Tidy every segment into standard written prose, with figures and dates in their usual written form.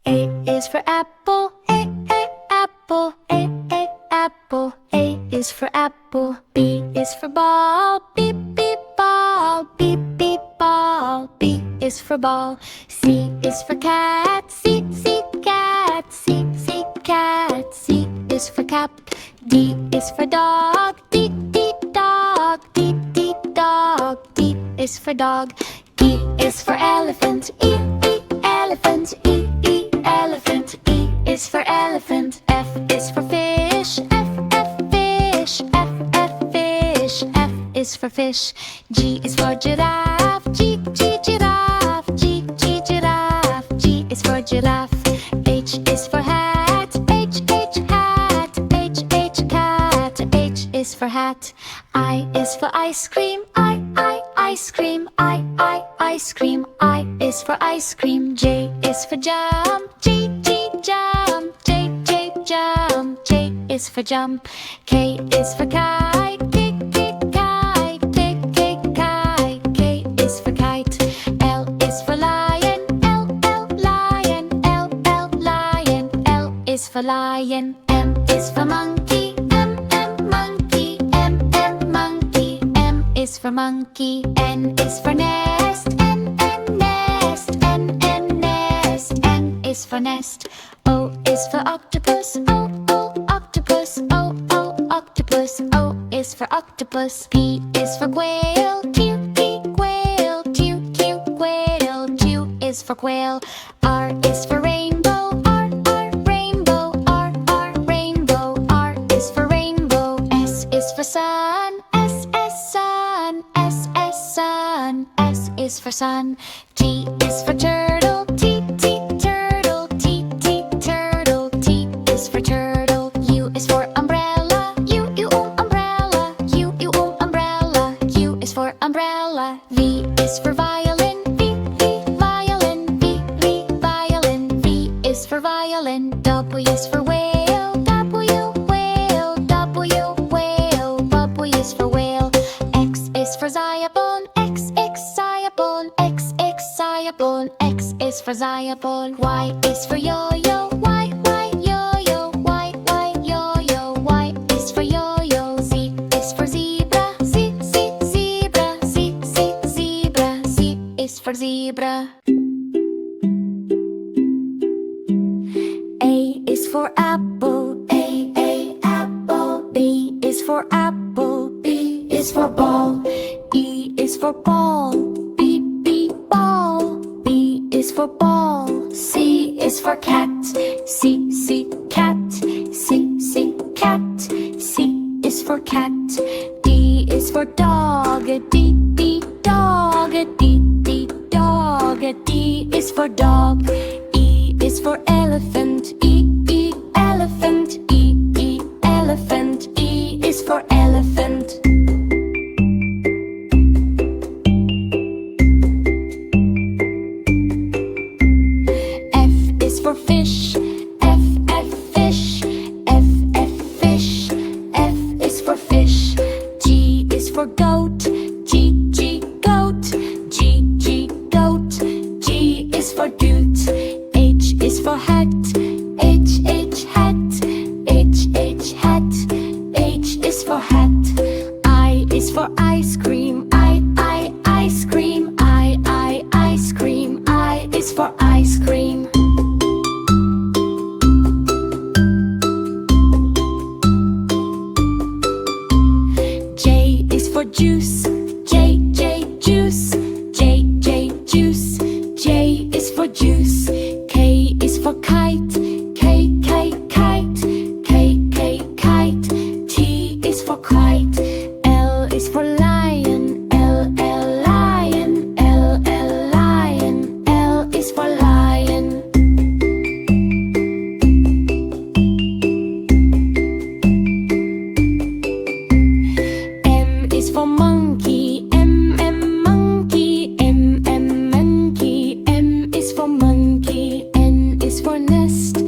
A is for apple, apple, apple. A is for apple. B is for ball, beep, beep, ball, beep, beep, ball. B is for ball. C is for cat, C, cat, C, cat. C is for cap. D is for dog, D, dog, D, dog. D is for dog. E is for elephant, E, elephant, E, elephant. E is for elephant. F is for fish, F, fish, F, fish. F is for fish. G is for giraffe, G, giraffe, G, giraffe. G is for giraffe. H is for hat, H, hat, H, cat. H is for hat. I is for ice cream, I, ice cream, I, ice cream. I is for ice cream. J is for jump, J, jump, J, jump. J is for jump. K is for kite, K, kite, K, kite. K is for kite. L is for lion, L, lion, L, lion. L is for lion. M is for monkey, M, monkey, M, monkey. M is for monkey. N is for nest, N, nest, N, nest. N is for nest. O is for octopus, O, octopus, O, octopus. O is for octopus. P is for quail, Q, quail, Q, quail. Q is for quail. R is for rainbow, R, rainbow, R, rainbow. R is for rainbow. S is for sun, S, sun, S, sun. S is for sun. T is for turtle, T, turtle, T, turtle. T is for turtle. U is for umbrella, U, umbrella, U, umbrella. U is for umbrella. V is for violin, V, violin, V, violin. V is for violin. W is for whale, W, whale, W, whale. W is for whale. X is for xylophone, X, xylophone, X, xylophone. X is for xylophone. Y is for yo-yo, Y, yo-yo, Y, yo-yo. Y is for yo-yo. Z is for zebra, Z, zebra, Z, zebra. Z is for zebra. A is for apple, A, apple. B is for apple, B is for ball. E is for ball, B, ball. B is for ball. C is for cat, C, cat, C, cat. C is for cat. D is for dog, D, dog, D, dog. D is for dog. E is for elephant, E, elephant, E, elephant. E is for elephant. F is for fish, F, fish, F, fish. F is for fish. G is for goat, G, goat, G, goat. G is for goat. H is for hat, H, hat, H, hat. H is for hat. I is for ice cream, I, ice cream, I, ice cream. I is for ice cream. J is for juice, J, juice, J, juice. J is for juice. K is for kite, K, kite, K, kite. T is for kite. L is for lion, L, lion, L, lion. L is for lion. M is for monkey, M, monkey, M, monkey. M is for monkey. N is for nest,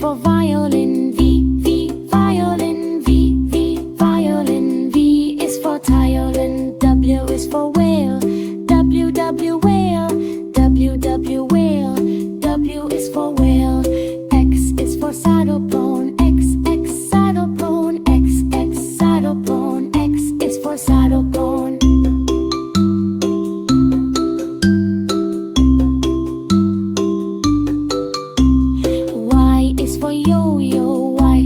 for violin. V, violin. V, violin. V is for violin. W is for whale. W, whale. W, whale. W is for whale. X is for saddlebone. X, saddlebone. X, saddlebone. X is for saddlebone. Y is for yo-yo. Y,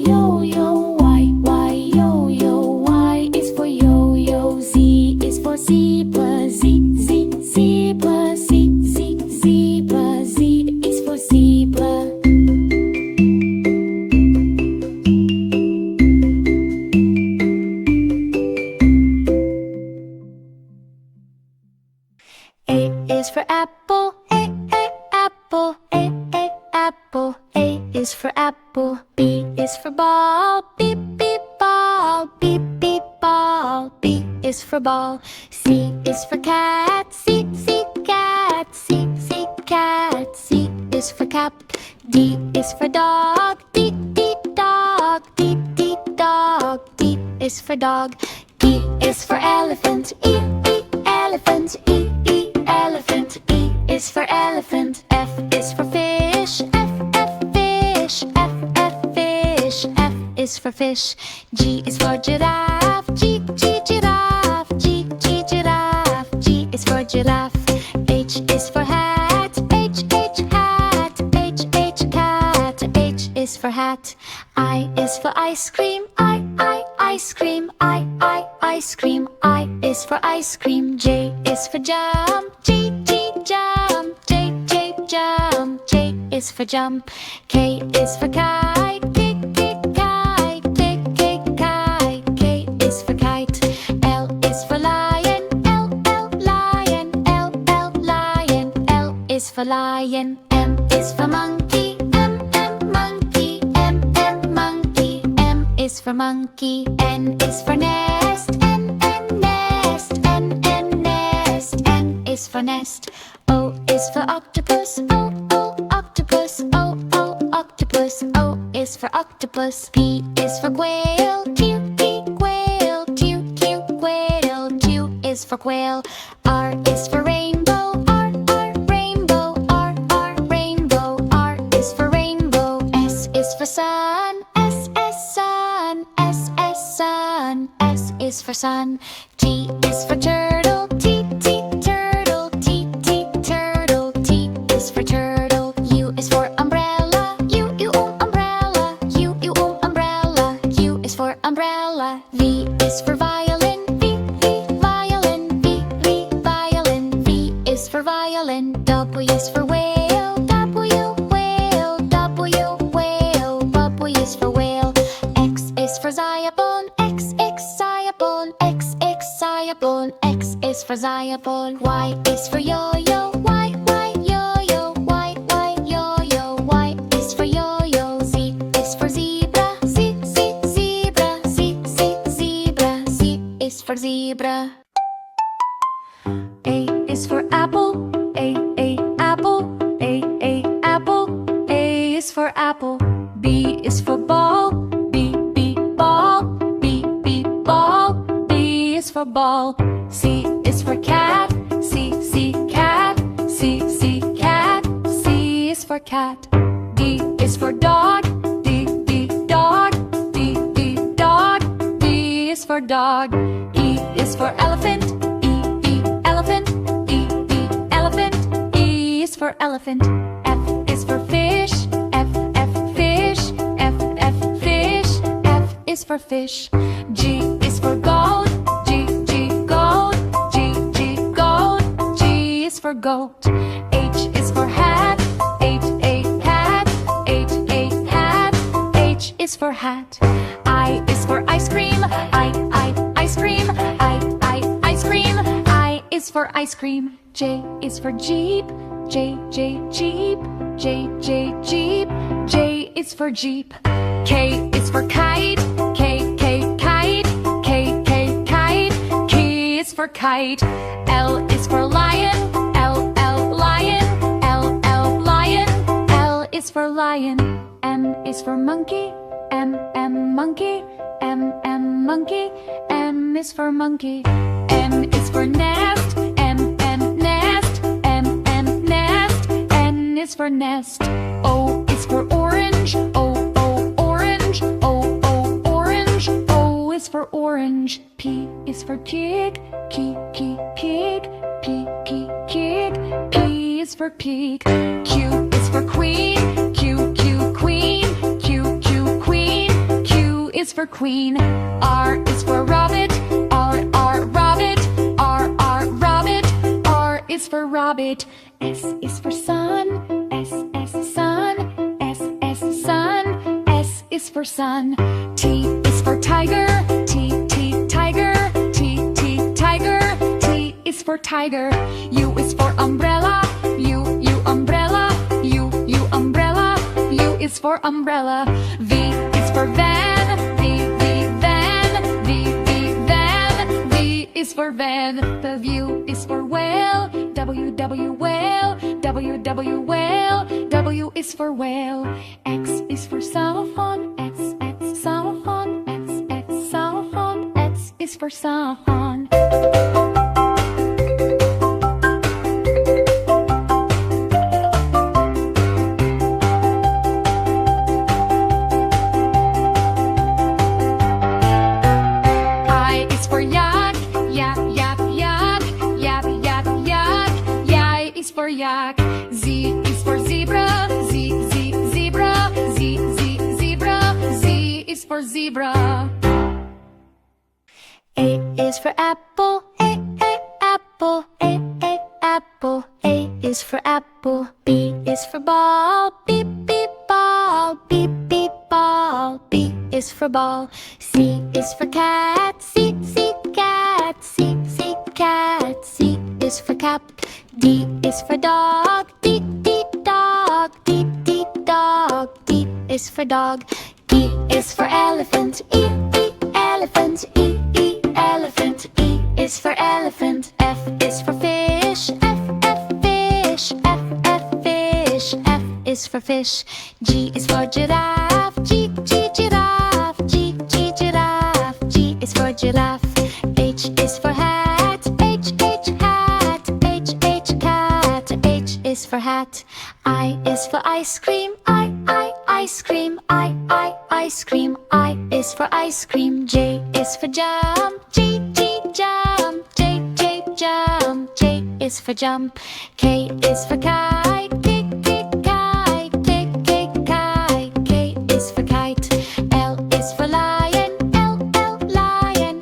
yo-yo. Y, yo-yo. Y is for yo-yo. Z is for zebra. Z, zebra. Z, zebra. Z is for zebra. A is for apple. A, apple. A, apple. A is for apple. B is for ball. B, ball. B, ball. B is for ball. C is for cat. C, cat. C, cat. C is for cap. D is for dog. D, dog. D, dog. D is for dog. E is for elephant. E, elephant. E, elephant. E is for elephant. F is for fish. F, fish. F, fish. F is for fish. G is for giraffe. G, giraffe. G, giraffe. G is for giraffe. H is for hat. H, hat. H, cat. H is for hat. I is for ice cream. I, ice cream. I, ice cream. I is for ice cream. J is for jump. J, jump. J, jump. J is for jump. K is for kite. K, kite. K, kite. K is for kite. L is for lion. L, lion. L, lion. L is for lion. M is for monkey. M, monkey. M, monkey. M is for monkey. N is for nest. N, nest. N, nest. N is for nest. O is for octopus. O, octopus. O, octopus. O is for octopus. P is for quail. Q, quail. Q, quail. Q is for quail. R is for rainbow. R, rainbow. R, rainbow. R is for rainbow. S is for sun. S, sun. S, sun. S is for sun. T is for turtle. T, turtle. T, turtle. T is for turtle. U is for umbrella. U, umbrella. U, umbrella. U is for umbrella. V is for violin. V, violin. V, violin. V is for violin. W is for whale. W, whale. W, whale. W is for whale. X is for Ziabon. X, Ziabon. X, Ziabon. X is for Ziabon. Y is for yo-yo. Y, yo-yo. Y, yo-yo. Y is for yo-yo. Z is for zebra. Z, zebra. Z, zebra. Z is for zebra. A is for apple. A, apple. A, apple. A is for apple. B is for ball. B, ball. B, ball. B is for ball. C is for cat. C, cat. C, cat. C is for cat. D is for dog. D, dog. D, dog. D is for dog. E is for elephant. E, elephant. E, elephant. E is for elephant. F is for fish. F, fish. F, fish. F is for fish. G is for goat. G, goat. G, goat. G is for goat. H is for hat. H, hat. H, hat. H is for hat. I is for ice cream. I, ice cream. I, ice cream. I is for ice cream. J is for jeep. J, jeep. J, jeep. J is for jeep. K is for kite. K, kite. K, kite. K is for kite. L is for lion. L, lion. L, lion. L is for lion. M is for monkey, monkey, monkey. M is for monkey. N is for nest, nest, nest. N is for nest. O is for orange, orange, orange. O is for orange. P is for pig, pig. P is for pig. Q is for queen, queen. Q is for queen. R is for rabbit, rabbit. R is for rabbit. S is for sun, sun. S is for sun. T is for tiger, tiger. T is for tiger. U is for umbrella, umbrella. U is for umbrella. V is for van, van. V is for van. W is for whale, whale. W is for whale. X is for xylophone, xylophone. X is for xylophone. Yak. Z is for zebra, zebra. Z is for zebra. A is for apple, apple. Apple. A is for apple. B is for ball, ball. Ball. B is for ball. C is for cat, cat. Cat. C is for cap. D is for dog, dog. D is for dog. E is for elephant, elephant. Elephant. E is for elephant. F is for fish, fish. Fish. F is for fish. G is for giraffe, giraffe. Giraffe. G is for giraffe. H is for hat, hat. H is for hat. I is for ice cream, ice cream. Ice cream. I is for ice cream. J is for jump, jump. Jump. J is for jump. K is for kite, kite. K is for kite. L is for lion, lion.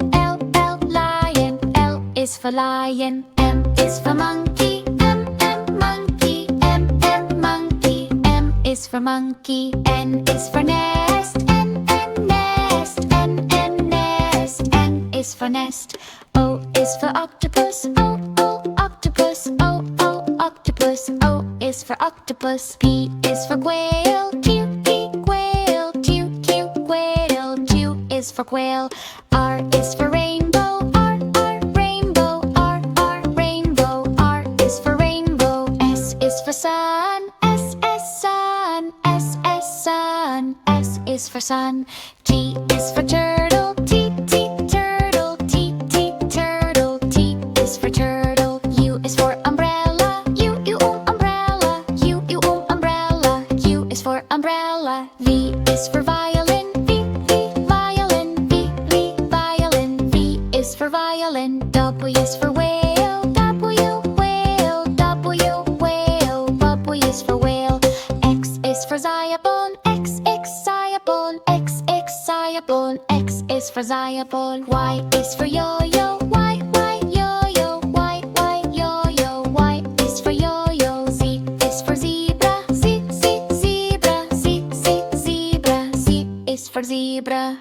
L is for lion. M is for monkey, monkey. M is for monkey. N is for nest, nest. N is for nest. O is for octopus, octopus. Octopus. O is for octopus. P is for quail, quail. Q is for quail. R is for rainbow, rainbow. Rainbow. R is for rainbow. S is for sun, sun. S is for sun. T is for turtle, turtle. T is for turtle. U is for umbrella, umbrella. U is for umbrella. V is for violin, violin. V is for violin. W is for whale, whale. W is for whale. X is for xylophone, xylophone. X is for xylophone. Y is for yo-yo, yo-yo. Y is for yo-yo. Z is for zebra, zebra. Z is for zebra.